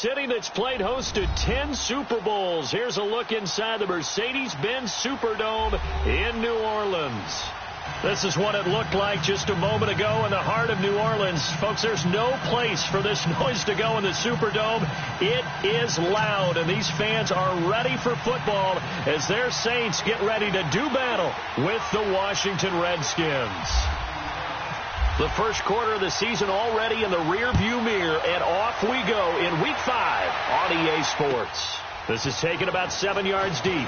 city that's played host to 10 Super Bowls. Here's a look inside the Mercedes-Benz Superdome in New Orleans. This is what it looked like just a moment ago in the heart of New Orleans. Folks, there's no place for this noise to go in the Superdome. It is loud, and these fans are ready for football as their Saints get ready to do battle with the Washington Redskins. The first quarter of the season already in the rearview mirror, and off we go in Week 5 on EA Sports. This is taken about 7 yards deep.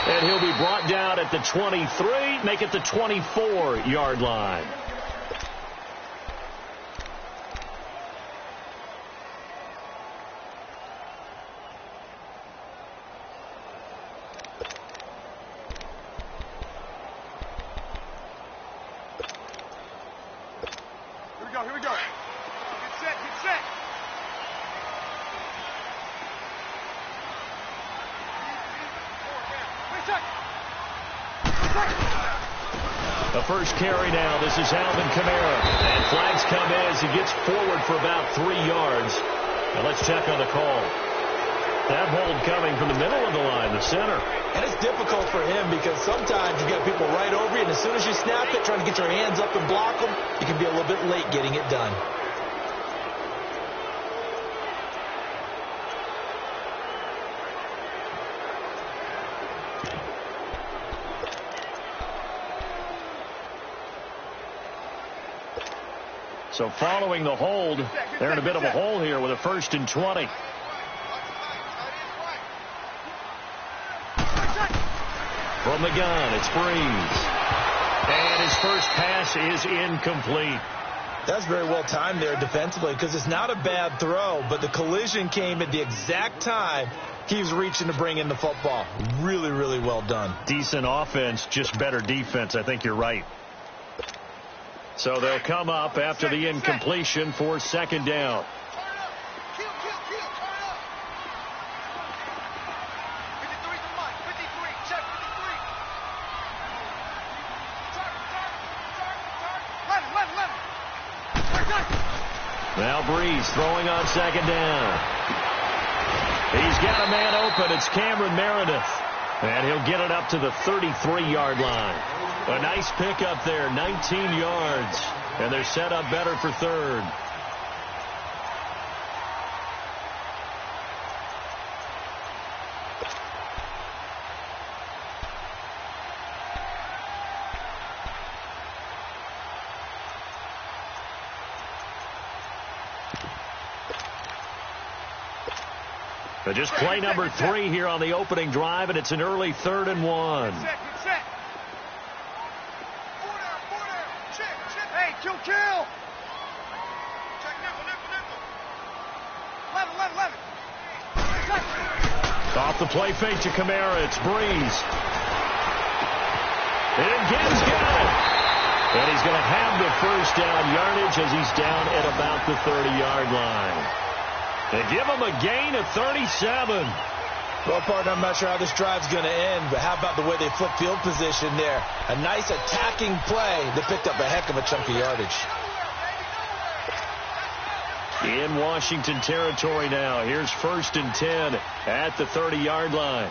And he'll be brought down at the 23, make it the 24-yard line. Here we go. Get set, get set. The first carry now. This is Alvin Kamara. And flags come in as he gets forward for about 3 yards. Now let's check on the call. That hold coming from the middle of the line, the center. And it's difficult for him because sometimes you got people right over you, and as soon as you snap it, trying to get your hands up and block them, you can be a little bit late getting it done. So following the hold, they're in a bit of a hole here with a 1st and 20. From the gun, it's Breeze. And his first pass is incomplete. That's very well timed there defensively because it's not a bad throw, but the collision came at the exact time he was reaching to bring in the football. Really, really well done. Decent offense, just better defense. I think you're right. So they'll come up after the incompletion for 2nd down. Now Breeze throwing on 2nd down. He's got a man open. It's Cameron Meredith. And he'll get it up to the 33-yard line. A nice pickup there, 19 yards. And they're set up better for 3rd. Just play number 3 here on the opening drive, and it's an early 3rd and 1. Get set. Hey, kill. Check level. Off the play fake to Kamara, it's Breeze. And Gibbs got it. And he's going to have the 1st down yardage as he's down at about the 30-yard line. They give him a gain of 37. Well, partner, I'm not sure how this drive's going to end, but how about the way they flip field position there? A nice attacking play that picked up a heck of a chunk of yardage. In Washington territory now. Here's 1st and 10 at the 30-yard line.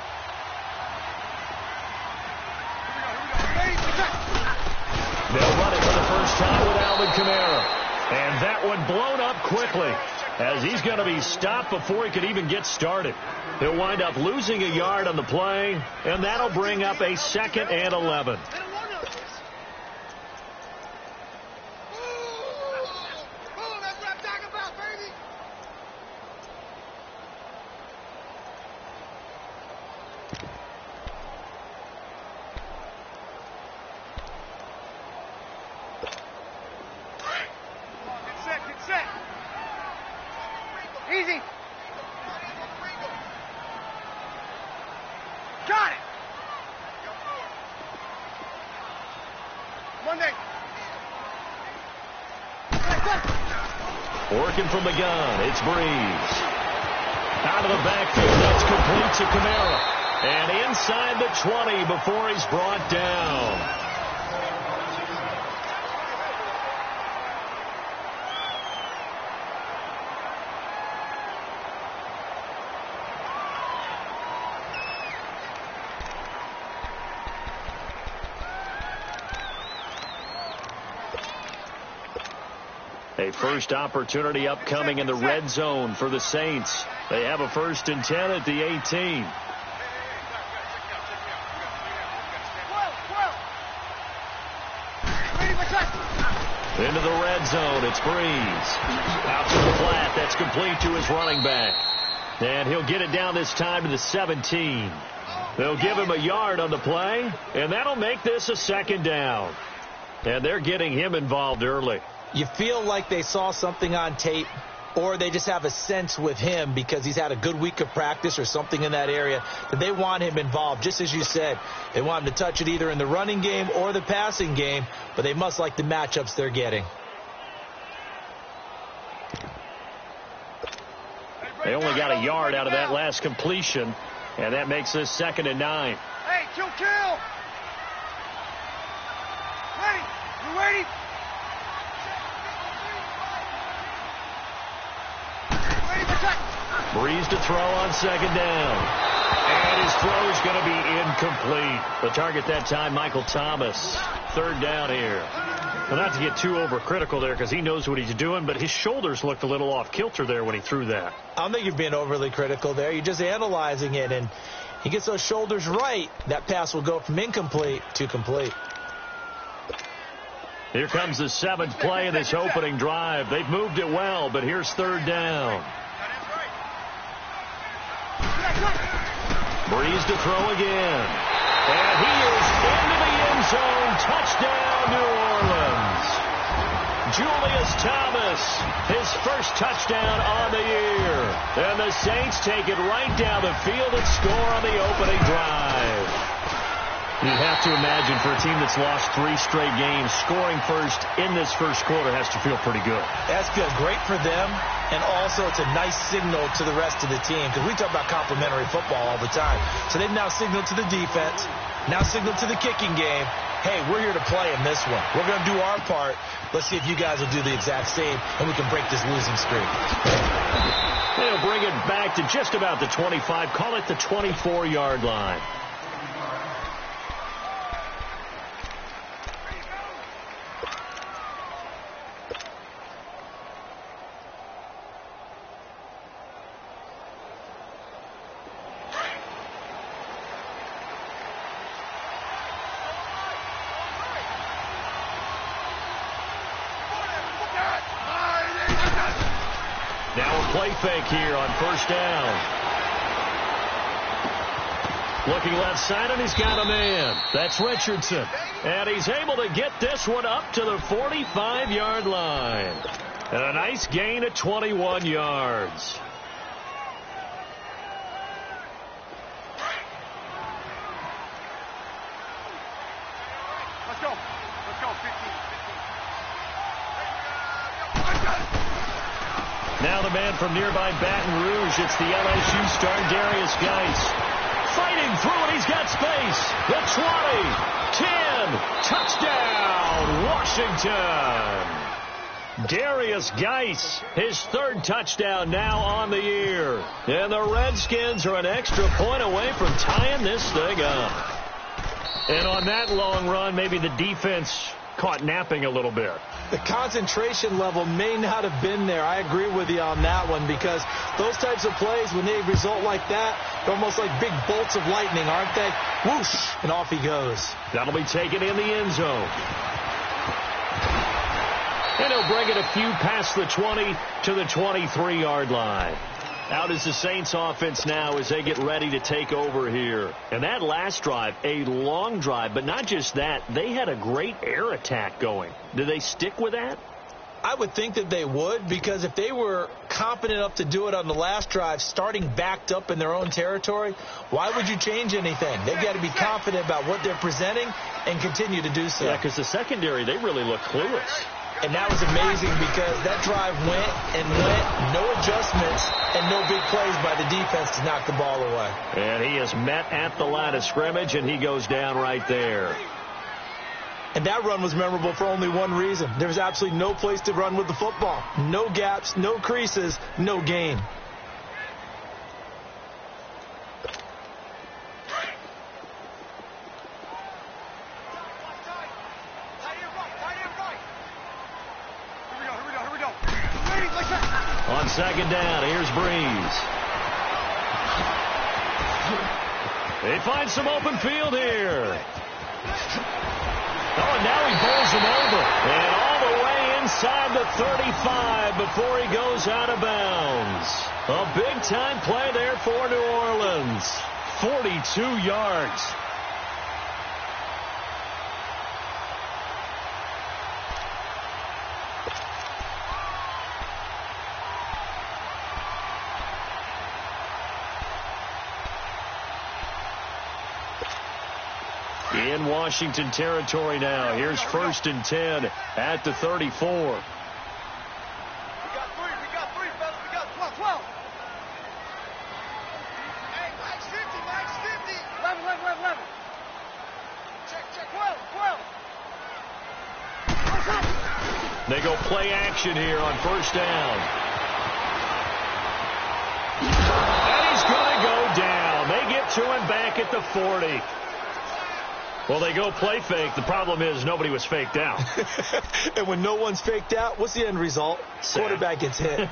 They'll run it for the first time with Alvin Kamara. And that one blown up quickly, as he's going to be stopped before he could even get started. He'll wind up losing a yard on the play, and that'll bring up a 2nd and 11. Get set. Easy. Got it. Monday. Working from the gun, it's Breeze. Out of the backfield, that's complete to Kamara. And inside the 20 before he's brought down. A first opportunity upcoming in the red zone for the Saints. They have a 1st and 10 at the 18. Into the red zone. It's Breeze. Out to the flat. That's complete to his running back. And he'll get it down this time to the 17. They'll give him a yard on the play, and that'll make this a 2nd down. And they're getting him involved early. You feel like they saw something on tape, or they just have a sense with him because he's had a good week of practice or something in that area that they want him involved. Just as you said, they want him to touch it either in the running game or the passing game, but they must like the matchups they're getting. They only got a yard out of that last completion, and that makes this 2nd and 9. Hey, kill. Ready? You ready? Breeze to throw on 2nd down. And his throw is going to be incomplete. The target that time, Michael Thomas. 3rd down here. Well, not to get too overcritical there because he knows what he's doing, but his shoulders looked a little off kilter there when he threw that. I don't think you're being overly critical there. You're just analyzing it, and he gets those shoulders right. That pass will go from incomplete to complete. Here comes the 7th play of this opening drive. They've moved it well, but here's 3rd down. Breeze to throw again. And he is into the end zone. Touchdown, New Orleans. Julius Thomas, his 1st touchdown on the year. And the Saints take it right down the field and score on the opening drive. You have to imagine for a team that's lost 3 straight games, scoring first in this first quarter has to feel pretty good. That's feel great for them, and also it's a nice signal to the rest of the team because we talk about complementary football all the time. So they've now signaled to the defense, now signaled to the kicking game, hey, we're here to play in this one. We're going to do our part. Let's see if you guys will do the exact same, and we can break this losing streak. They'll bring it back to just about the 25, call it the 24-yard line. Play fake here on 1st down. Looking left side, and he's got a man. That's Richardson. And he's able to get this one up to the 45-yard line. And a nice gain of 21 yards. Let's go. 15. Now the man from nearby Baton Rouge. It's the LSU star, Darius Geis. Fighting through it. He's got space. The 20, 10, touchdown, Washington. Darius Geis, his 3rd touchdown now on the year. And the Redskins are an extra point away from tying this thing up. And on that long run, maybe the defense caught napping a little bit. The concentration level may not have been there. I agree with you on that one because those types of plays, when they result like that, they're almost like big bolts of lightning, aren't they? Whoosh, and off he goes. That'll be taken in the end zone. And he'll bring it a few past the 20 to the 23-yard line. Out is the Saints offense now as they get ready to take over here. And that last drive, a long drive, but not just that, they had a great air attack going. Do they stick with that? I would think that they would, because if they were competent enough to do it on the last drive, starting backed up in their own territory, why would you change anything? They've got to be confident about what they're presenting and continue to do so. Yeah, because the secondary, they really look clueless. And that was amazing because that drive went and went, no adjustments, and no big plays by the defense to knock the ball away. And he is met at the line of scrimmage, and he goes down right there. And that run was memorable for only one reason. There was absolutely no place to run with the football. No gaps, no creases, no gain. Here we go. On second down, here's Breeze. They find some open field here. Oh, and now he bowls him over. And all the way inside the 35 before he goes out of bounds. A big-time play there for New Orleans. 42 yards. In Washington territory now. Here's 1st and 10 at the 34. We got three, fellas. We got 12. Hey, Mike's 50. 11. Check, 12. They go play action here on 1st down. And he's going to go down. They get to him back at the 40. Well, they go play fake. The problem is nobody was faked out. And when no one's faked out, what's the end result? Quarterback gets hit.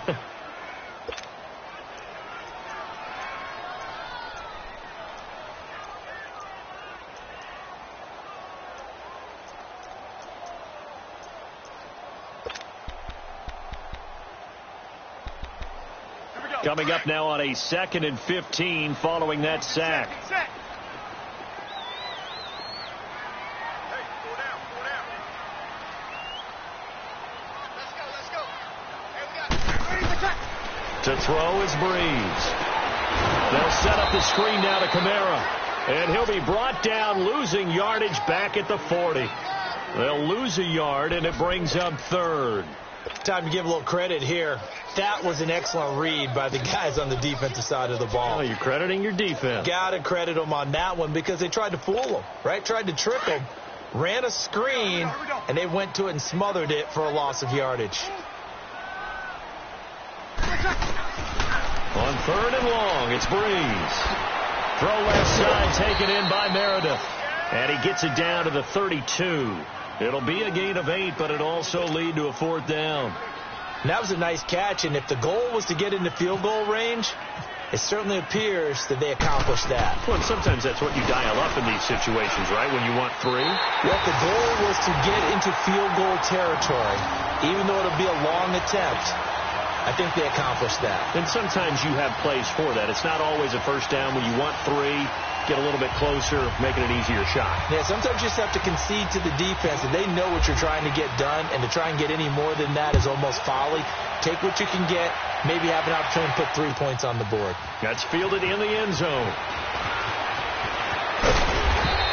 Coming up now on a 2nd and 15 following that sack. To throw is Breeze. They'll set up the screen now to Kamara. And he'll be brought down, losing yardage back at the 40. They'll lose a yard, and it brings up 3rd. Time to give a little credit here. That was an excellent read by the guys on the defensive side of the ball. Oh, you're crediting your defense. Got to credit them on that one because they tried to fool them, right? Tried to trick them. Ran a screen, and they went to it and smothered it for a loss of yardage. On 3rd and long, it's Breeze. Throw left side, taken in by Meredith. And he gets it down to the 32. It'll be a gain of 8, but it'll also lead to a 4th down. And that was a nice catch, and if the goal was to get into field goal range, it certainly appears that they accomplished that. Well, and sometimes that's what you dial up in these situations, right, when you want 3? Well, if the goal was to get into field goal territory, even though it'll be a long attempt, I think they accomplished that. And sometimes you have plays for that. It's not always a 1st down when you want 3, get a little bit closer, making an easier shot. Yeah, sometimes you just have to concede to the defense, and they know what you're trying to get done, and to try and get any more than that is almost folly. Take what you can get, maybe have an opportunity to put 3 points on the board. That's fielded in the end zone.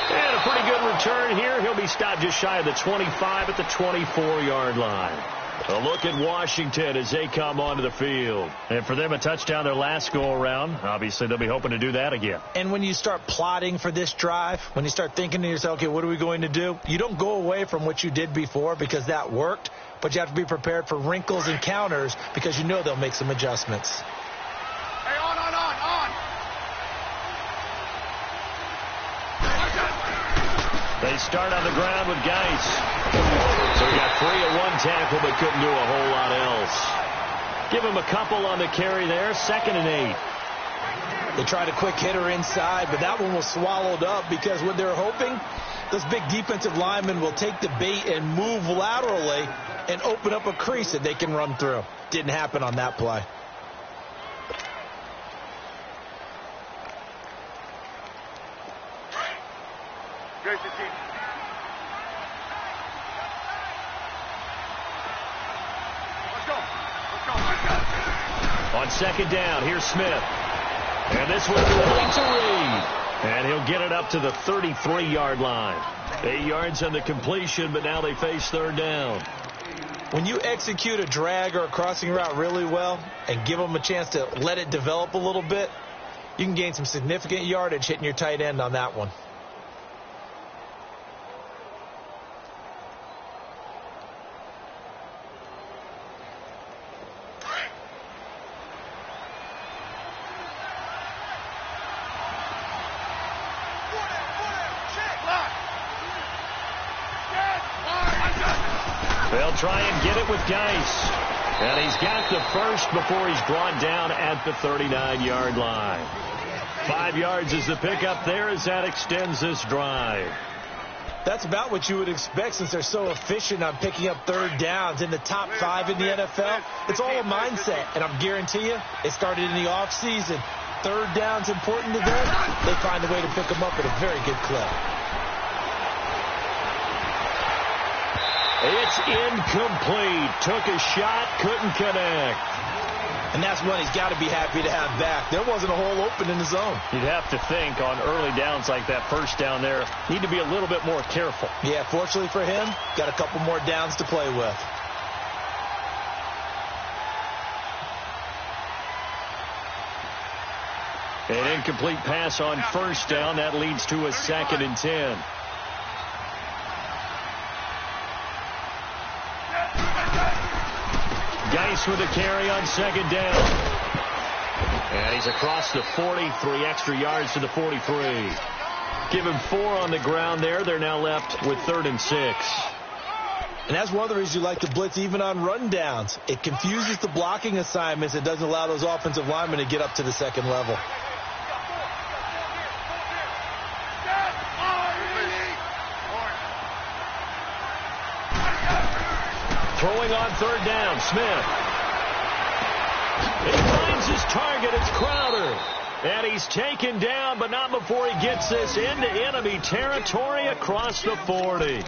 And a pretty good return here. He'll be stopped just shy of the 25 at the 24-yard line. A look at Washington as they come onto the field. And for them, a touchdown their last go-around. Obviously, they'll be hoping to do that again. And when you start plotting for this drive, when you start thinking to yourself, okay, what are we going to do? You don't go away from what you did before because that worked, but you have to be prepared for wrinkles and counters because you know they'll make some adjustments. Hey, on. They start on the ground with Geis. So he got 3 at 1 tackle, but couldn't do a whole lot else. Give him a couple on the carry there. 2nd and 8. They tried a quick hitter inside, but that one was swallowed up because what they're hoping, those big defensive linemen will take the bait and move laterally and open up a crease that they can run through. Didn't happen on that play. On 2nd down, here's Smith. And this one's late to Reed. And he'll get it up to the 33-yard line. 8 yards on the completion, but now they face 3rd down. When you execute a drag or a crossing route really well and give them a chance to let it develop a little bit, you can gain some significant yardage hitting your tight end on that one. They'll try and get it with Geis. And he's got the first before he's brought down at the 39-yard line. 5 yards is the pickup there as that extends this drive. That's about what you would expect since they're so efficient on picking up third downs in the top 5 in the NFL. It's all a mindset, and I'm guarantee you it started in the offseason. Third down's important to them. They find a way to pick them up at a very good clip. It's incomplete. Took a shot, couldn't connect. And that's one he's got to be happy to have back. There wasn't a hole open in the zone. You'd have to think on early downs like that, first down there, need to be a little bit more careful. Yeah, fortunately for him, got a couple more downs to play with. An incomplete pass on first down. That leads to a 2nd and 10. Geis with a carry on 2nd down. And he's across the 40, 3 extra yards to the 43. Give him 4 on the ground there. They're now left with 3rd and 6. And that's one of the reasons you like to blitz even on run downs. It confuses the blocking assignments. It doesn't allow those offensive linemen to get up to the second level. Throwing on 3rd down, Smith. He finds his target. It's Crowder. And he's taken down, but not before he gets this into enemy territory across the 40.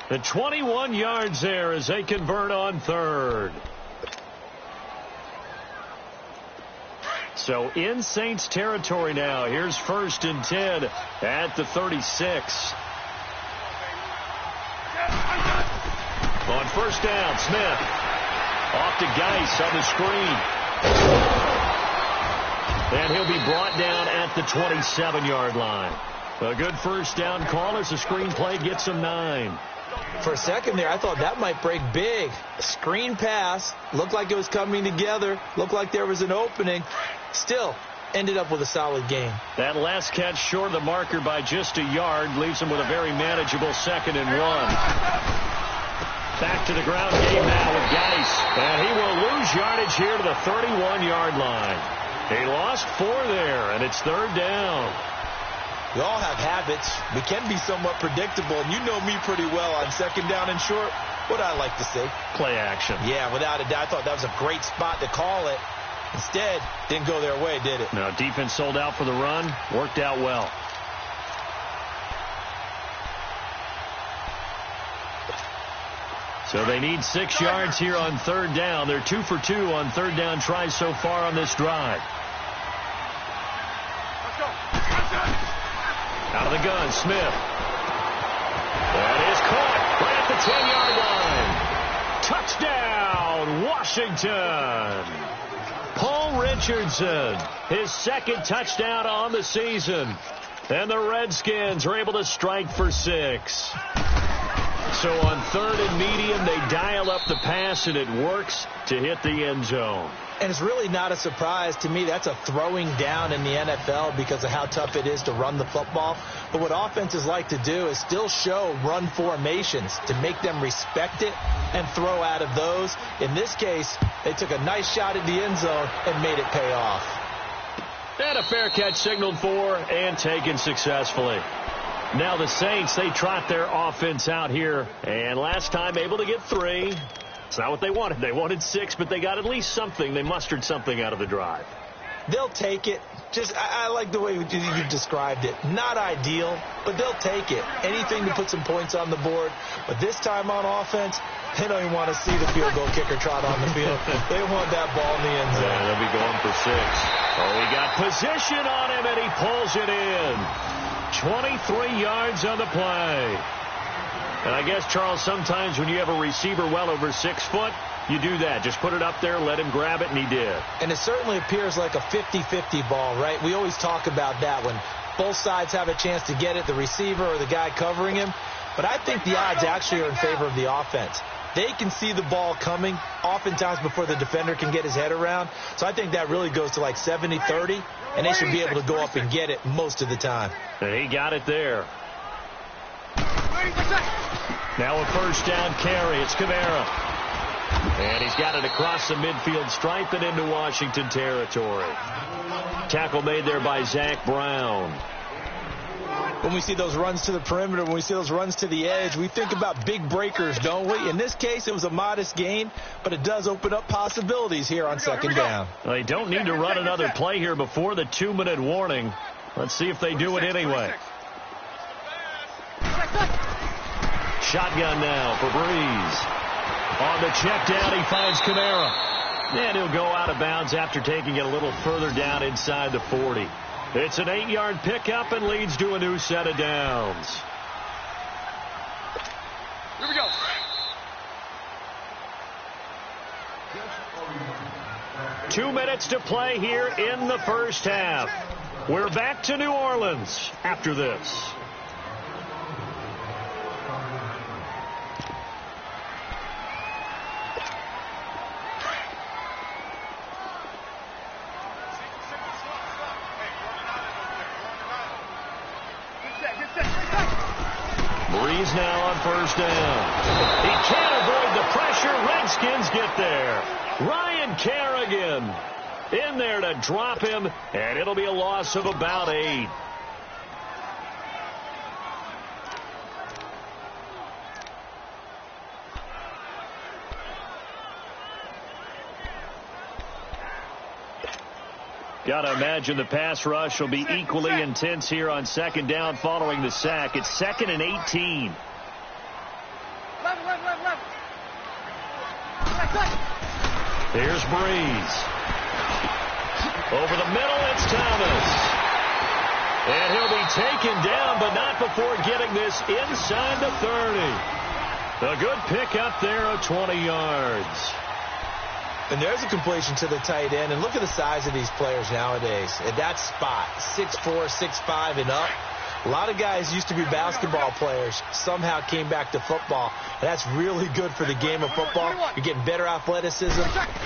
The 21 yards there as they convert on 3rd. So in Saints territory now. Here's 1st and 10 at the 36. On 1st down, Smith. Off to Geis on the screen. And he'll be brought down at the 27-yard line. A good 1st down call as the screenplay gets him 9. For a second there, I thought that might break big. A screen pass. Looked like it was coming together. Looked like there was an opening. Still, ended up with a solid game. That last catch short of the marker by just a yard leaves him with a very manageable 2nd and 1. Back to the ground game now with Geis. And he will lose yardage here to the 31-yard line. He lost 4 there, and it's 3rd down. We all have habits. We can be somewhat predictable, and you know me pretty well on 2nd down and short. What I like to say? Play action. Yeah, without a doubt. I thought that was a great spot to call it. Instead, didn't go their way, did it? No, defense sold out for the run. Worked out well. So they need 6 yards here on 3rd down. They're 2 for 2 on 3rd down tries so far on this drive. Out of the gun, Smith. That is caught right at the 10-yard line. Touchdown, Washington. Paul Richardson, his 2nd touchdown on the season. And the Redskins are able to strike for 6. So on 3rd and medium, they dial up the pass, and it works to hit the end zone. And it's really not a surprise to me. That's a throwing down in the NFL because of how tough it is to run the football. But what offenses like to do is still show run formations to make them respect it and throw out of those. In this case, they took a nice shot at the end zone and made it pay off. And a fair catch signaled for and taken successfully. Now the Saints, they trot their offense out here. And last time able to get 3. It's not what they wanted. They wanted 6, but they got at least something. They mustered something out of the drive. They'll take it. I like the way you described it. Not ideal, but they'll take it. Anything to put some points on the board. But this time on offense, they don't even want to see the field goal kicker trot on the field. They want that ball in the end zone. Yeah, they'll be going for 6. Oh, he got position on him, and he pulls it in. 23 yards on the play. And I guess, Charles, sometimes when you have a receiver well over 6 foot, you do that. Just put it up there, let him grab it, and he did. And it certainly appears like a 50-50 ball, right? We always talk about that when both sides have a chance to get it, the receiver or the guy covering him. But I think the odds actually are in favor of the offense. They can see the ball coming oftentimes before the defender can get his head around. So I think that really goes to like 70-30, and they should be able to go up and get it most of the time. And he got it there. Now a 1st down carry. It's Kamara. And he's got it across the midfield stripe and into Washington territory. Tackle made there by Zach Brown. When we see those runs to the perimeter, when we see those runs to the edge, we think about big breakers, don't we? In this case, it was a modest gain, but it does open up possibilities here on second down. Well, they don't need to run another play here before the 2-minute warning. Let's see if they do it anyway. Shotgun now for Breeze. On the check down, he finds Kamara. And he'll go out of bounds after taking it a little further down inside the 40. It's an 8-yard pickup and leads to a new set of downs. Here we go. Two minutes to play here in the first half. We're back to New Orleans after this. Breeze now on first down. He can't avoid the pressure. Redskins get there. Ryan Kerrigan in there to drop him, and it'll be a loss of about 8. Got to imagine the pass rush will be equally intense here on second down following the sack. It's 2nd and 18. Here's Breeze. Over the middle, it's Thomas. And he'll be taken down, but not before getting this inside the 30. A good pickup there of 20 yards. And there's a completion to the tight end. And look at the size of these players nowadays. At that spot, 6'4", 6'5", and up. A lot of guys used to be basketball players, somehow came back to football. And that's really good for the game of football. You're getting better athleticism,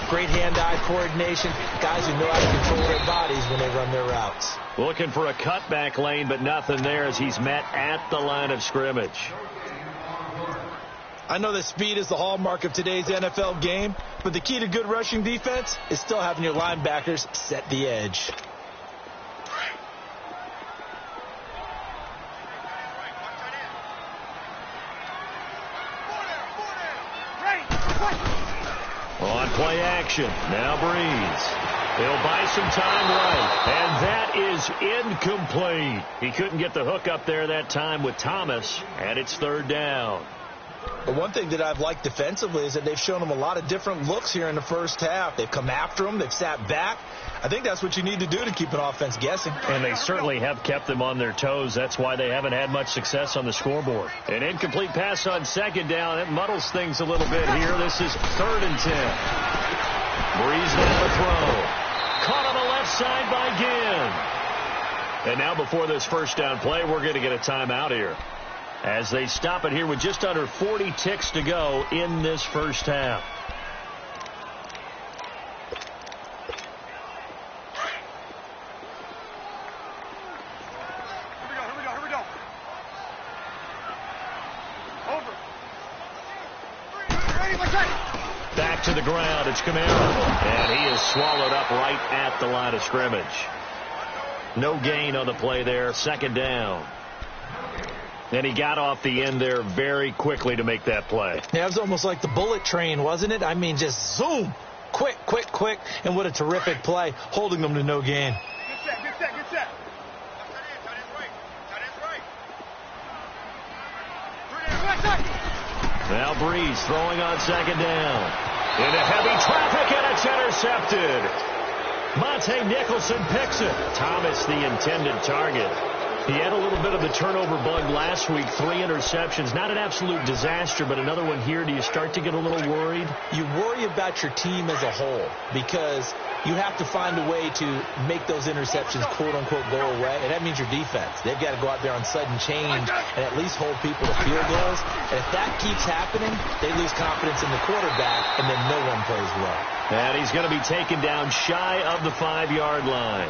great hand-eye coordination, guys who know how to control their bodies when they run their routes. Looking for a cutback lane, but nothing there as he's met at the line of scrimmage. I know that speed is the hallmark of today's NFL game, but the key to good rushing defense is still having your linebackers set the edge. On play action, now Breeze. He'll buy some time right, and that is incomplete. He couldn't get the hook up there that time with Thomas, and it's 3rd down. But one thing that I've liked defensively is that they've shown them a lot of different looks here in the first half. They've come after them. They've sat back. I think that's what you need to do to keep an offense guessing. And they certainly have kept them on their toes. That's why they haven't had much success on the scoreboard. An incomplete pass on second down. It muddles things a little bit here. This is 3rd and 10. Breeze now to throw. Caught on the left side by Ginn. And now before this first down play, we're going to get a timeout here, as they stop it here with just under 40 ticks to go in this first half. Here we go. Over. Back to the ground. It's Kamara. And he is swallowed up right at the line of scrimmage. No gain on the play there. 2nd down. And he got off the end there very quickly to make that play. Yeah, it was almost like the bullet train, wasn't it? I mean, just zoom. Quick. And what a terrific play, holding them to no gain. Get set. Now Breeze throwing on 2nd down. Into heavy traffic, and it's intercepted. Monte Nicholson picks it. Thomas, the intended target. He had a little bit of the turnover bug last week, 3 interceptions. Not an absolute disaster, but another one here. Do you start to get a little worried? You worry about your team as a whole because you have to find a way to make those interceptions, quote-unquote, go away, and that means your defense. They've got to go out there on sudden change and at least hold people to field goals. And if that keeps happening, they lose confidence in the quarterback, and then no one plays well. And he's going to be taken down shy of the 5-yard line.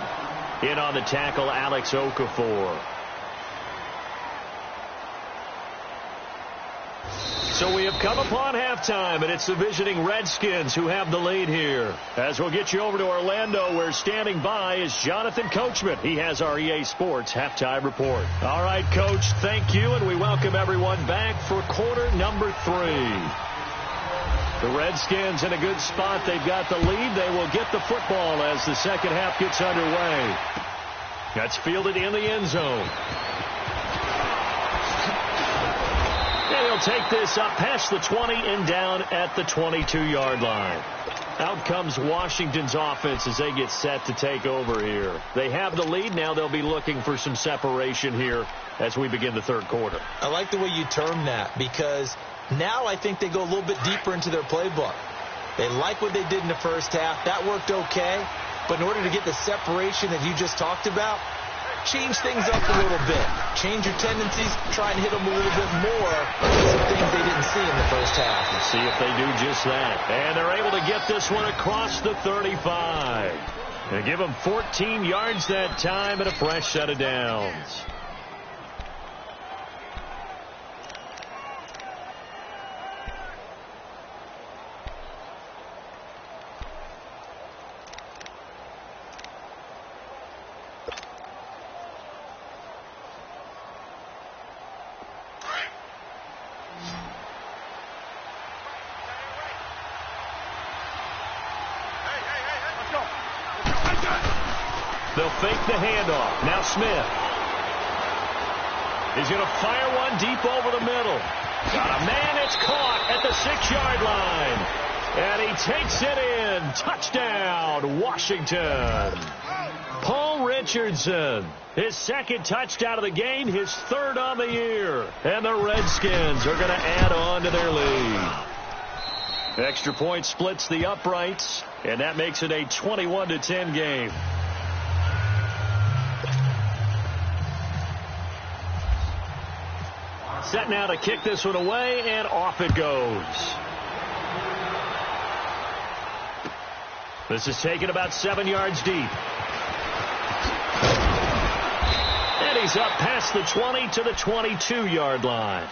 In on the tackle, Alex Okafor. So we have come upon halftime, and it's the visiting Redskins who have the lead here. As we'll get you over to Orlando, where standing by is Jonathan Coachman. He has our EA Sports halftime report. All right, Coach, thank you, and we welcome everyone back for quarter number 3. The Redskins in a good spot. They've got the lead. They will get the football as the second half gets underway. That's fielded in the end zone. And he'll take this up past the 20 and down at the 22-yard line. Out comes Washington's offense as they get set to take over here. They have the lead. Now they'll be looking for some separation here as we begin the third quarter. I like the way you term that, because now I think they go a little bit deeper into their playbook. They like what they did in the first half. That worked okay. But in order to get the separation that you just talked about, change things up a little bit. Change your tendencies. Try and hit them a little bit more. Some things they didn't see in the first half. Let's see if they do just that. And they're able to get this one across the 35. They give them 14 yards that time and a fresh set of downs. They'll fake the handoff. Now Smith. He's going to fire one deep over the middle. Got a man. It's caught at the 6-yard line. And he takes it in. Touchdown, Washington. Paul Richardson. His second touchdown of the game. His third on the year. And the Redskins are going to add on to their lead. Extra point splits the uprights. And that makes it a 21-10 game. Set now to kick this one away, and off it goes. This is taken about 7 yards deep. And he's up past the 20 to the 22-yard line.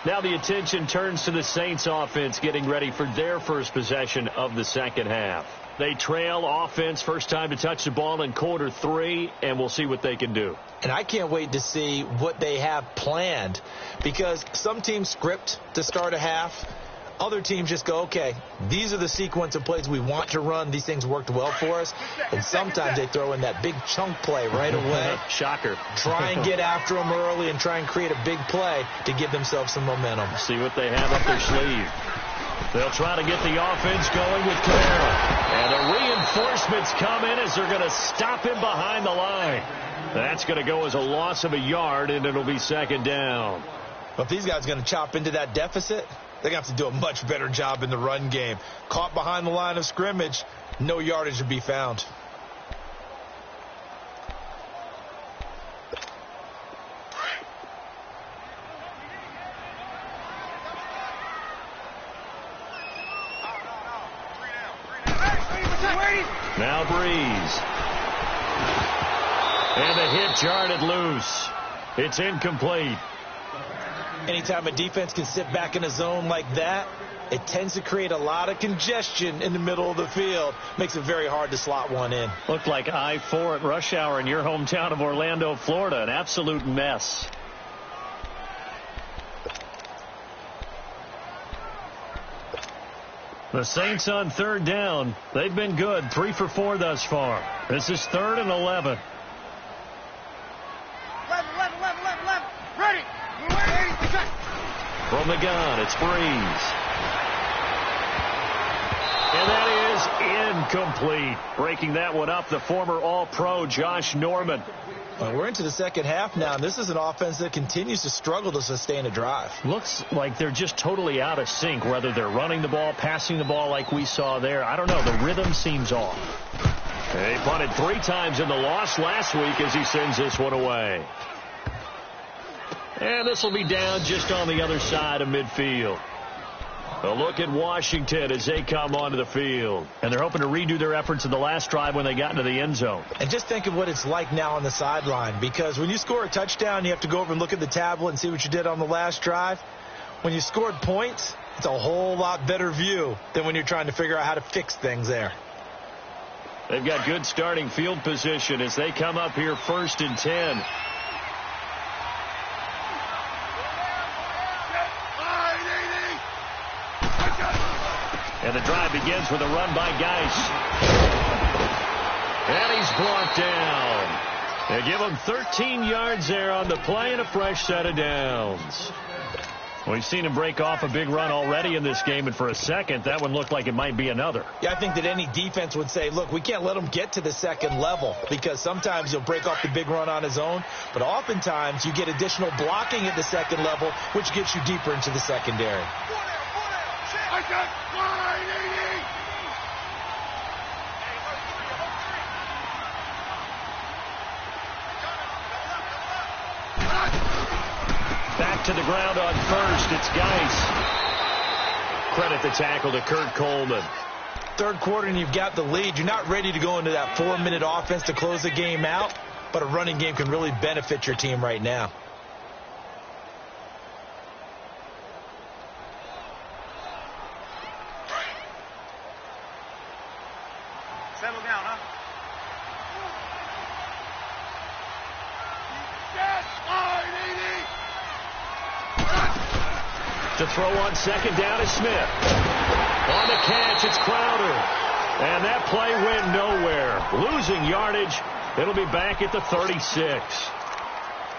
Now the attention turns to the Saints offense getting ready for their first possession of the second half. They trail offense, first time to touch the ball in quarter 3, and we'll see what they can do. And I can't wait to see what they have planned, because some teams script to start a half. Other teams just go, okay, these are the sequence of plays we want to run. These things worked well for us. And sometimes they throw in that big chunk play right away. Shocker. Try and get after them early and try and create a big play to give themselves some momentum. See what they have up their sleeve. They'll try to get the offense going with Kamara. And the reinforcements come in as they're going to stop him behind the line. That's going to go as a loss of a yard, and it'll be second down. But if these guys are going to chop into that deficit, they're going to have to do a much better job in the run game. Caught behind the line of scrimmage, no yardage to be found. Now Breeze. And the hit jarred loose. It's incomplete. Anytime a defense can sit back in a zone like that, it tends to create a lot of congestion in the middle of the field. Makes it very hard to slot one in. Looked like I-4 at rush hour in your hometown of Orlando, Florida. An absolute mess. The Saints on third down. They've been good. 3 for 4 thus far. This is 3rd and 11. 11. Ready. From the gun, it's Breeze. And that is incomplete. Breaking that one up, the former All-Pro Josh Norman. Well, we're into the second half now, and this is an offense that continues to struggle to sustain a drive. Looks like they're just totally out of sync, whether they're running the ball, passing the ball like we saw there. I don't know. The rhythm seems off. They punted 3 times in the loss last week as he sends this one away. And this will be down just on the other side of midfield. A look at Washington as they come onto the field. And they're hoping to redo their efforts in the last drive when they got into the end zone. And just think of what it's like now on the sideline, because when you score a touchdown, you have to go over and look at the tablet and see what you did on the last drive. When you scored points, it's a whole lot better view than when you're trying to figure out how to fix things there. They've got good starting field position as they come up here 1st and 10. And the drive begins with a run by Geis. And he's brought down. They give him 13 yards there on the play and a fresh set of downs. We've seen him break off a big run already in this game, and for a second, that one looked like it might be another. Yeah, I think that any defense would say, look, we can't let him get to the second level, because sometimes he'll break off the big run on his own, but oftentimes you get additional blocking at the second level, which gets you deeper into the secondary. Back to the ground on first. It's Geis. Credit the tackle to Kurt Coleman. Third quarter and you've got the lead. You're not ready to go into that 4-minute offense to close the game out, but a running game can really benefit your team right now. Settle down, huh? To throw on second down is Smith. On the catch, it's Crowder. And that play went nowhere. Losing yardage. It'll be back at the 36.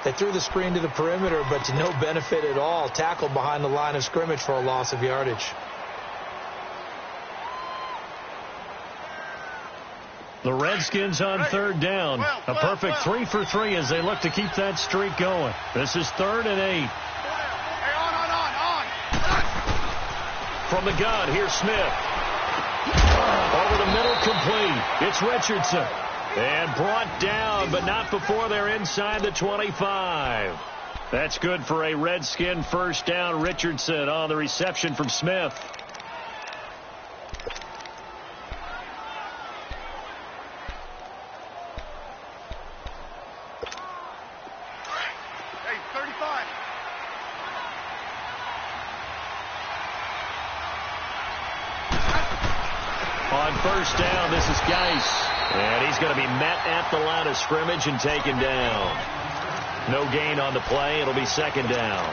They threw the screen to the perimeter, but to no benefit at all. Tackled behind the line of scrimmage for a loss of yardage. The Redskins on 3rd down. A perfect 3 for 3 as they look to keep that streak going. This is 3rd and 8. From the gun, here's Smith. Over the middle, complete. It's Richardson. And brought down, but not before they're inside the 25. That's good for a Redskin first down. Richardson on the reception from Smith. Hey, 35. On first down, this is Geis. And he's going to be met at the line of scrimmage and taken down. No gain on the play. It'll be 2nd down.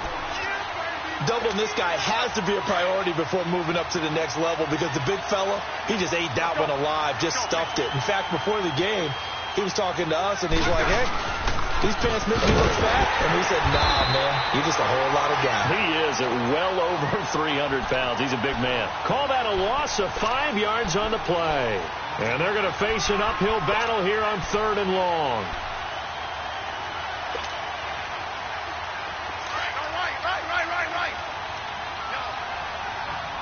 Doubling this guy has to be a priority before moving up to the next level, because the big fella, he just ate that one alive, just stuffed it. In fact, before the game, he was talking to us, and he's like, hey, these pants make me look fat. And we said, nah, man, you're just a whole lot of guy. He is at well over 300 pounds. He's a big man. Call that a loss of 5 yards on the play. And they're going to face an uphill battle here on 3rd and long. Right.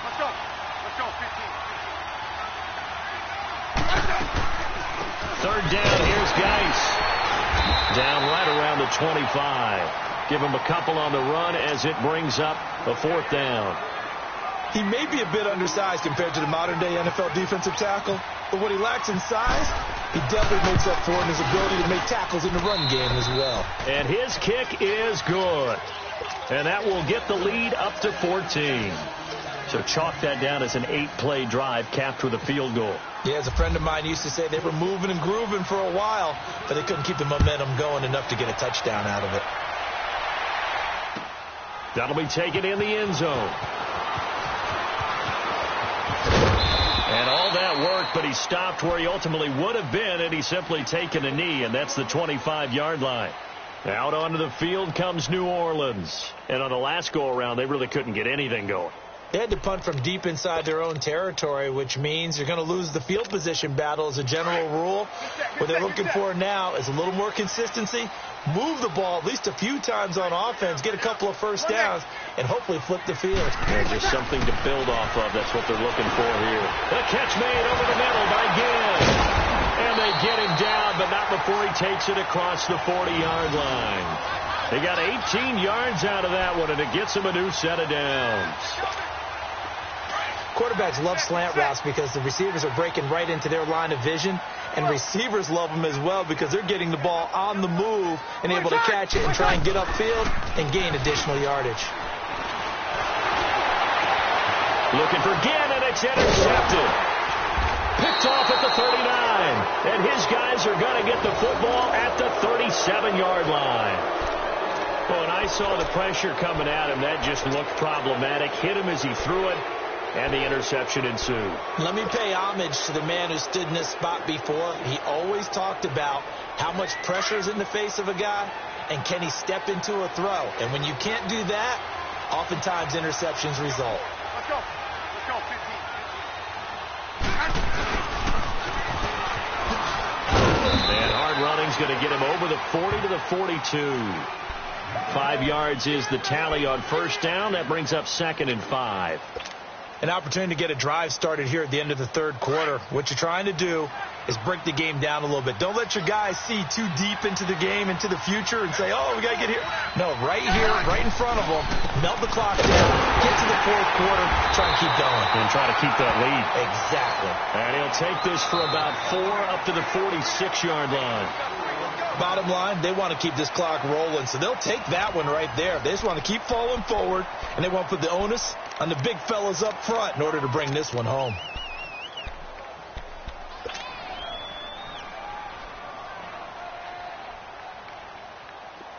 Let's go, 15. 3rd down, here's Geis. Down right around the 25. Give him a couple on the run as it brings up a 4th down. He may be a bit undersized compared to the modern-day NFL defensive tackle, but what he lacks in size, he definitely makes up for in his ability to make tackles in the run game as well. And his kick is good. And that will get the lead up to 14. So chalk that down as an 8-play drive capped with a field goal. Yeah, as a friend of mine used to say, they were moving and grooving for a while, but they couldn't keep the momentum going enough to get a touchdown out of it. That'll be taken in the end zone. And all that work, but he stopped where he ultimately would have been had he simply taken a knee, and that's the 25-yard line. Out onto the field comes New Orleans. And on the last go-around, they really couldn't get anything going. They had to punt from deep inside their own territory, which means you're going to lose the field position battle as a general rule. What they're looking for now is a little more consistency, move the ball at least a few times on offense, get a couple of first downs, and hopefully flip the field. Yeah, just something to build off of. That's what they're looking for here. The catch made over the middle by Gibbs. And they get him down, but not before he takes it across the 40-yard line. They got 18 yards out of that one, and it gets him a new set of downs. Quarterbacks love slant routes because the receivers are breaking right into their line of vision, and receivers love them as well because they're getting the ball on the move and able to catch it and try and get upfield and gain additional yardage. Looking for Ginn, and it's intercepted. Picked off at the 39. And his guys are going to get the football at the 37-yard line. Well, when I saw the pressure coming at him, that just looked problematic. Hit him as he threw it, and the interception ensued. Let me pay homage to the man who stood in this spot before. He always talked about how much pressure is in the face of a guy, and can he step into a throw. And when you can't do that, oftentimes interceptions result. Let's go. Let's go, 15. And hard running's going to get him over the 40 to the 42. 5 yards is the tally on first down. That brings up 2nd and 5. An opportunity to get a drive started here at the end of the third quarter. What you're trying to do is break the game down a little bit. Don't let your guys see too deep into the game, into the future, and say, oh, we got to get here. No, right here, right in front of them, melt the clock down, get to the fourth quarter, try and keep going. And try to keep that lead. Exactly. And he'll take this for about 4 up to the 46-yard line. Bottom line, they want to keep this clock rolling, so they'll take that one right there. They just want to keep falling forward, and they want to put the onus on the big fellas up front in order to bring this one home.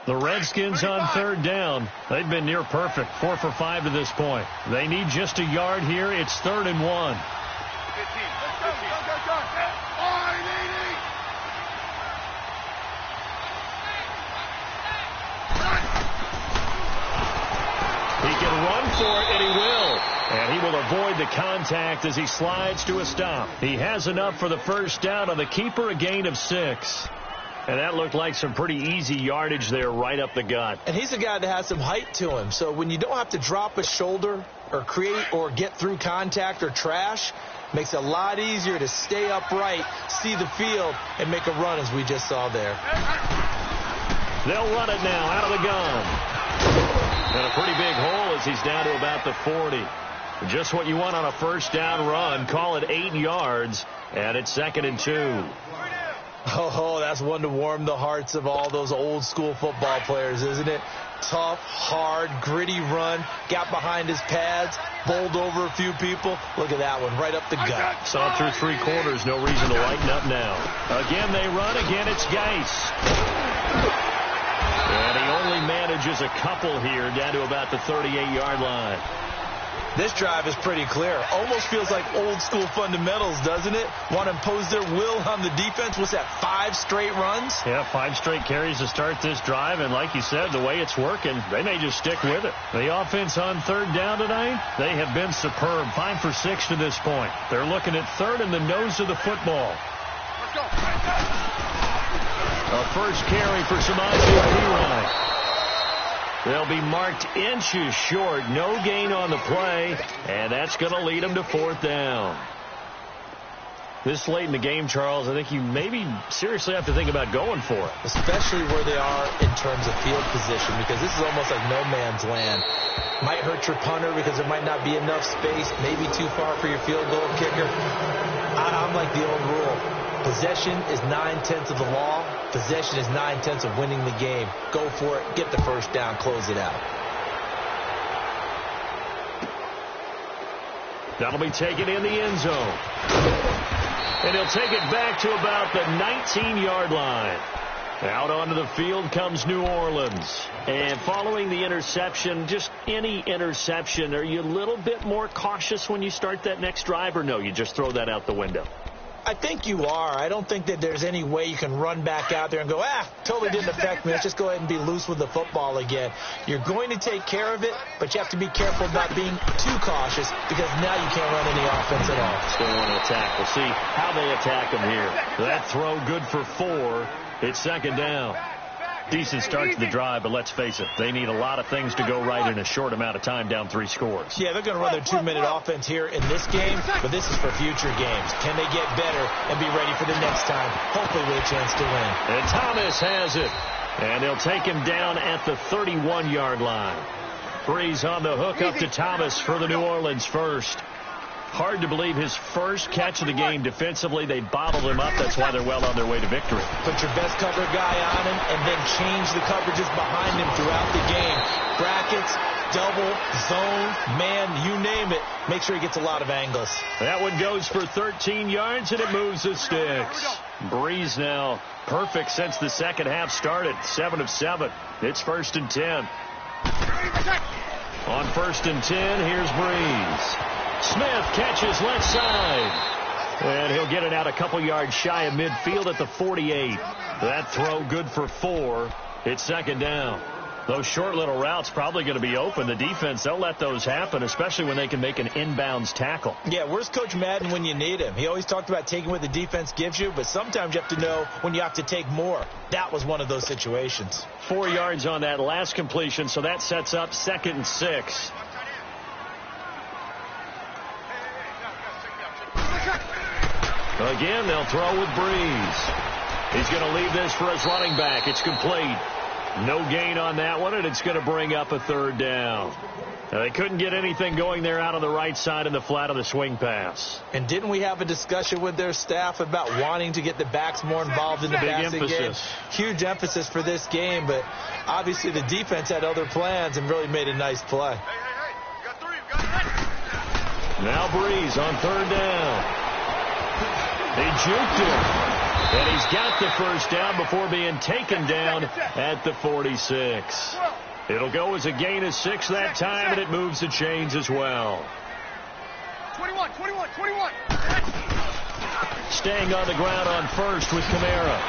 The Redskins on third down. They've been near perfect, 4 for 5 to this point. They need just a yard here. It's 3rd and 1. 15. Let's go. He can run for it, and he will. And he will avoid the contact as he slides to a stop. He has enough for the first down on the keeper, a gain of 6. And that looked like some pretty easy yardage there right up the gut. And he's a guy that has some height to him. So when you don't have to drop a shoulder or create or get through contact or trash, makes it a lot easier to stay upright, see the field, and make a run as we just saw there. They'll run it now out of the gun. And a pretty big hole as he's down to about the 40. Just what you want on a first down run. Call it 8 yards, and it's 2nd and 2. Oh, that's one to warm the hearts of all those old school football players, isn't it? Tough, hard, gritty run, got behind his pads, bowled over a few people. Look at that one, right up the gut. Saw through 3 quarters, no reason to lighten up now. Again they run, again it's Geis. And he only manages a couple here down to about the 38-yard line. This drive is pretty clear. Almost feels like old school fundamentals, doesn't it? Want to impose their will on the defense. What's that, 5 straight runs? Yeah, 5 straight carries to start this drive. And like you said, the way it's working, they may just stick with it. The offense on third down tonight, they have been superb. 5 for 6 to this point. They're looking at third in the nose of the football. Let's go. A first carry for Samaje Perine. They'll be marked inches short. No gain on the play, and that's going to lead them to 4th down. This late in the game, Charles, I think you maybe seriously have to think about going for it. Especially where they are in terms of field position, because this is almost like no man's land. Might hurt your punter because there might not be enough space, maybe too far for your field goal kicker. I'm like the old rule. Possession is 9/10 of the law. Possession is 9/10 of winning the game. Go for it. Get the first down. Close it out. That'll be taken in the end zone. And he'll take it back to about the 19-yard line. Out onto the field comes New Orleans. And following the interception, just any interception, are you a little bit more cautious when you start that next drive, or no, you just throw that out the window? I think you are. I don't think that there's any way you can run back out there and go, totally didn't affect me. Let's just go ahead and be loose with the football again. You're going to take care of it, but you have to be careful about being too cautious, because now you can't run any offense at all. Still want to attack. We'll see how they attack him here. That throw good for 4. It's 2nd down. Decent start to the drive, but let's face it, they need a lot of things to go right in a short amount of time, down 3 scores. Yeah, they're going to run their 2-minute offense here in this game, but this is for future games. Can they get better and be ready for the next time, hopefully with a chance to win? And Thomas has it, and they'll take him down at the 31-yard line. Breeze on the hook up to Thomas for the New Orleans first. Hard to believe his first catch of the game defensively. They bottled him up. That's why they're well on their way to victory. Put your best cover guy on him and then change the coverages behind him throughout the game. Brackets, double, zone, man, you name it. Make sure he gets a lot of angles. That one goes for 13 yards, and it moves the sticks. Breeze now perfect since the second half started. 7 of 7. It's 1st and 10. On 1st and 10, here's Breeze. Smith catches left side. And he'll get it out a couple yards shy of midfield at the 48. That throw good for 4. It's 2nd down. Those short little routes probably going to be open. The defense, they'll let those happen, especially when they can make an inbounds tackle. Yeah, where's Coach Madden when you need him? He always talked about taking what the defense gives you, but sometimes you have to know when you have to take more. That was one of those situations. 4 yards on that last completion, so that sets up 2nd and 6. Again, they'll throw with Breeze. He's going to leave this for his running back. It's complete. No gain on that one, and it's going to bring up a 3rd down. Now, they couldn't get anything going there out on the right side in the flat of the swing pass. And didn't we have a discussion with their staff about wanting to get the backs more involved in the passing game? Huge emphasis for this game, but obviously the defense had other plans and really made a nice play. Hey, you got 3. You got it. Now Breeze on 3rd down. They juked him. And he's got the 1st down before being taken down at the 46. It'll go as a gain of 6 that time, and it moves the chains as well. 21. Staying on the ground on 1st with Kamara.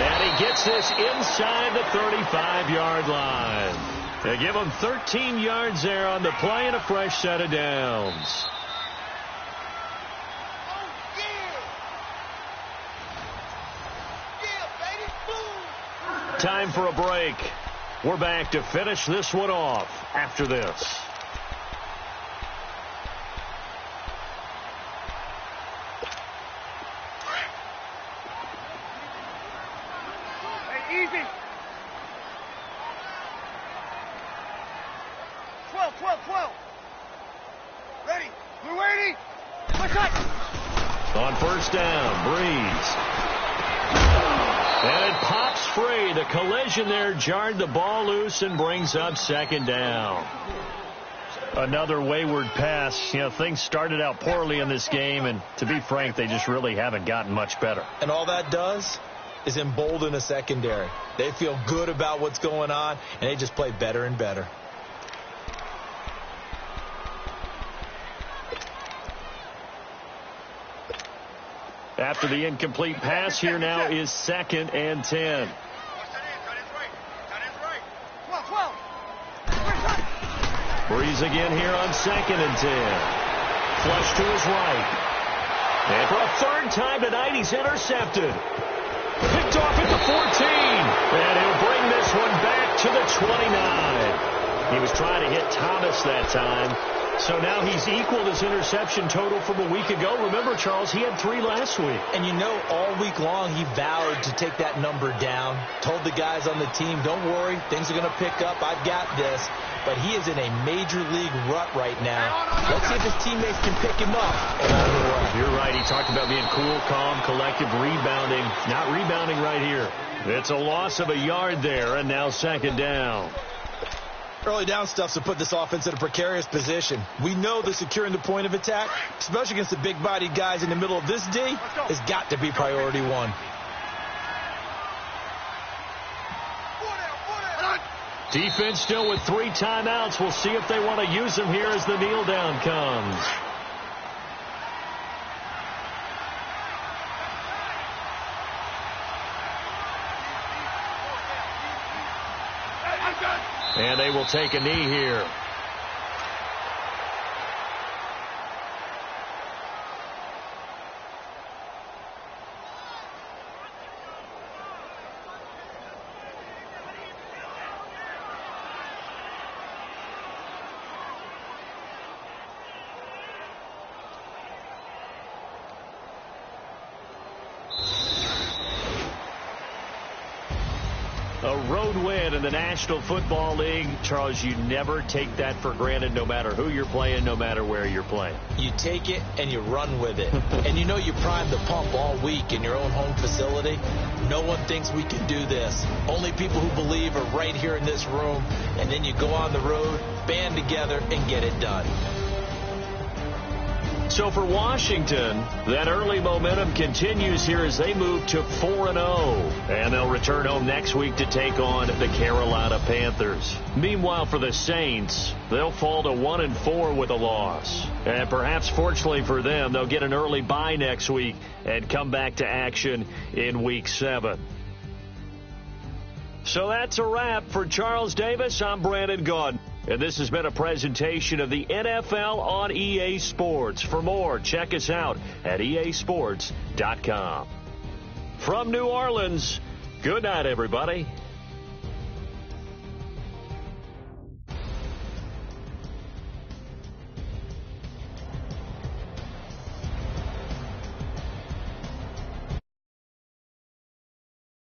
And he gets this inside the 35-yard line. They give him 13 yards there on the play and a fresh set of downs. Time for a break. We're back to finish this one off after this. Hey, easy. 12. Ready. We're waiting. What's up? On 1st down, Breeze. And it pops free. The collision there jarred the ball loose and brings up 2nd down. Another wayward pass. You know, things started out poorly in this game, and to be frank, they just really haven't gotten much better. And all that does is embolden a secondary. They feel good about what's going on, and they just play better and better. After the incomplete pass, here now is 2nd and 10. Breeze again here on 2nd and 10. Flush to his right. And for a 3rd time tonight, he's intercepted. Picked off at the 14. And he'll bring this one back to the 29. He was trying to hit Thomas that time. So now he's equaled his interception total from a week ago. Remember, Charles, he had 3 last week. And you know, all week long he vowed to take that number down. Told the guys on the team, don't worry, things are going to pick up. I've got this. But he is in a major league rut right now. Let's see if his teammates can pick him up. You're right. He talked about being cool, calm, collective, rebounding. Not rebounding right here. It's a loss of a yard there, and now 2nd down. Early down stuff's to put this offense in a precarious position. We know that securing the point of attack, especially against the big-bodied guys in the middle of this D, has got to be priority 1. Defense still with 3 timeouts. We'll see if they want to use them here as the kneel down comes. And they will take a knee here. A road win in the National Football League. Charles, you never take that for granted no matter who you're playing, no matter where you're playing. You take it and you run with it. And you know you primed the pump all week in your own home facility. No one thinks we can do this. Only people who believe are right here in this room. And then you go on the road, band together, and get it done. So for Washington, that early momentum continues here as they move to 4-0. And they'll return home next week to take on the Carolina Panthers. Meanwhile, for the Saints, they'll fall to 1-4 with a loss. And perhaps fortunately for them, they'll get an early bye next week and come back to action in Week 7. So that's a wrap. For Charles Davis, I'm Brandon Gaudin. And this has been a presentation of the NFL on EA Sports. For more, check us out at easports.com. From New Orleans, good night, everybody.